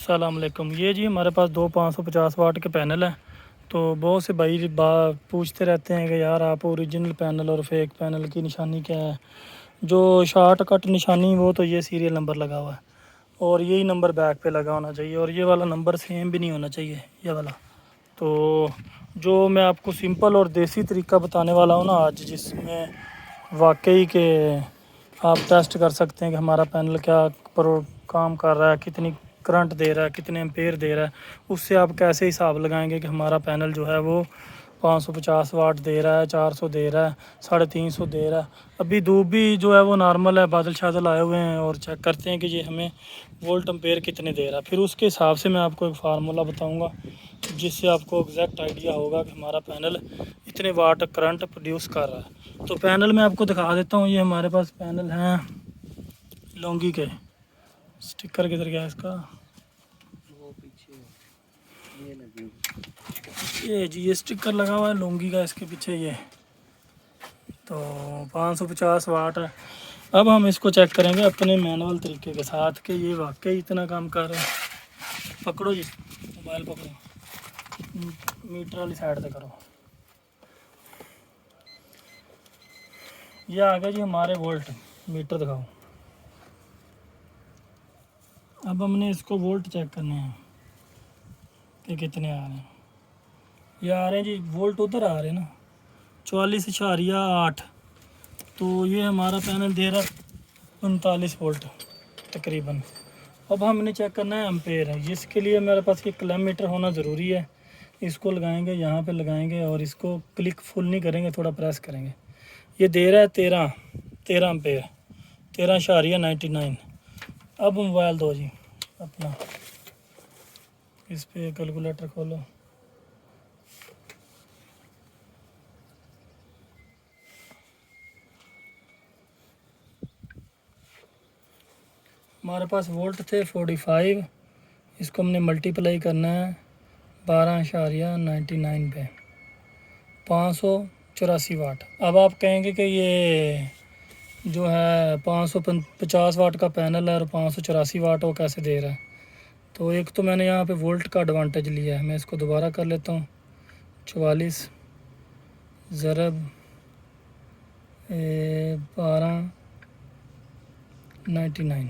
अस्सलाम वालेकुम। ये जी हमारे पास दो 550 वाट के पैनल हैं। तो बहुत से भाई पूछते रहते हैं कि यार आप ओरिजिनल पैनल और फेक पैनल की निशानी क्या है। जो शॉर्ट कट निशानी वो तो ये सीरियल नंबर लगा हुआ है और यही नंबर बैक पे लगा होना चाहिए और ये वाला नंबर सेम भी नहीं होना चाहिए ये वाला। तो जो मैं आपको सिंपल और देसी तरीका बताने वाला हूँ ना आज, जिसमें वाकई के आप टेस्ट कर सकते हैं कि हमारा पैनल क्या प्रो काम कर रहा है, कितनी करंट दे रहा है, कितने एम्पेयर दे रहा है। उससे आप कैसे हिसाब लगाएंगे कि हमारा पैनल जो है वो 550 वाट दे रहा है, 400 दे रहा है, 350 दे रहा है। अभी धूप भी जो है वो नॉर्मल है, बादल शादल आए हुए हैं और चेक करते हैं कि ये हमें वोल्ट एम्पेयर कितने दे रहा है। फिर उसके हिसाब से मैं आपको एक फार्मूला बताऊँगा जिससे आपको एग्जैक्ट आइडिया होगा कि हमारा पैनल इतने वाट करंट प्रोड्यूस कर रहा है। तो पैनल मैं आपको दिखा देता हूँ। ये हमारे पास पैनल हैं लौंगी के। स्टिकर किधर गया इसका? वो पीछे ये लगी ये जी ये स्टिकर लगा हुआ है लौंगी का इसके पीछे। ये तो 550 वाट है। अब हम इसको चेक करेंगे अपने मैनुअल तरीके के साथ कि ये वाकई इतना काम कर रहा है। पकड़ो जी, मोबाइल पकड़ो, मीटर वाली साइड से करो। ये आ गया जी हमारे वोल्ट। मीटर दिखाओ। अब हमने इसको वोल्ट चेक करने हैं कि कितने आ रहे हैं। ये आ रहे हैं जी, वोल्ट उधर आ रहे हैं ना 44.8। तो ये हमारा पैनल दे रहा है 39 वोल्ट तकरीबन। अब हमने चेक करना है एम्पेयर है, जिसके लिए मेरे पास ये क्लैम मीटर होना ज़रूरी है। इसको लगाएंगे, यहाँ पे लगाएंगे और इसको क्लिक फुल नहीं करेंगे, थोड़ा प्रेस करेंगे। ये दे रहा है 13 एम्पेयर, 13.99। अब मोबाइल दो जी अपना, इस पे कैलकुलेटर खोलो। हमारे पास वोल्ट थे 45। इसको हमने मल्टीप्लाई करना है 12.99 पे, 584 वाट। अब आप कहेंगे कि ये जो है 550 वाट का पैनल है और 584 वाट वो कैसे दे रहा है। तो एक तो मैंने यहाँ पे वोल्ट का एडवांटेज लिया है। मैं इसको दोबारा कर लेता हूँ। 44 ज़रब 12.99,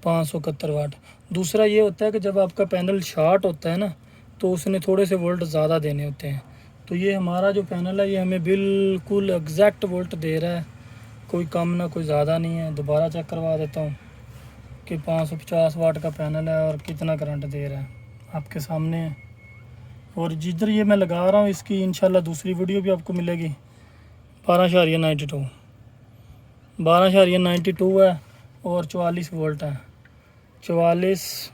571 वाट। दूसरा ये होता है कि जब आपका पैनल शॉर्ट होता है ना तो उसने थोड़े से वोल्ट ज़्यादा देने होते हैं। तो ये हमारा जो पैनल है ये हमें बिल्कुल एग्जैक्ट वोल्ट दे रहा है, कोई कम ना कोई ज़्यादा नहीं है। दोबारा चेक करवा देता हूँ कि 550 वाट का पैनल है और कितना करंट दे रहा है, आपके सामने है। और जिधर ये मैं लगा रहा हूँ इसकी इंशाल्लाह दूसरी वीडियो भी आपको मिलेगी। 12.92 है और 44 वोल्ट है। 44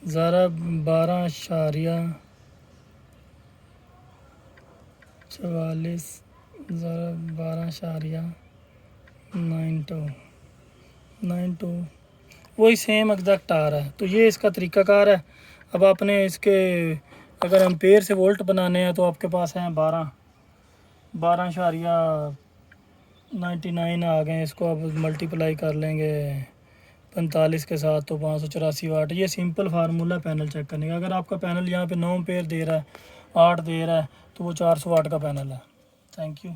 ज़रब 12.92 वही सेम एग्जैक्ट आ रहा है। तो ये इसका तरीकाकार है। अब आपने इसके अगर एम्पेयर से वोल्ट बनाने हैं तो आपके पास हैं 12.99 आ गए। इसको आप मल्टीप्लाई कर लेंगे 45 के साथ तो 584 वाट। ये सिंपल फार्मूला पैनल चेक करने का। अगर आपका पैनल यहाँ पे 9 एम्पेयर दे रहा है, 8 दे रहा है, तो वो 400 वाट का पैनल है। Thank you.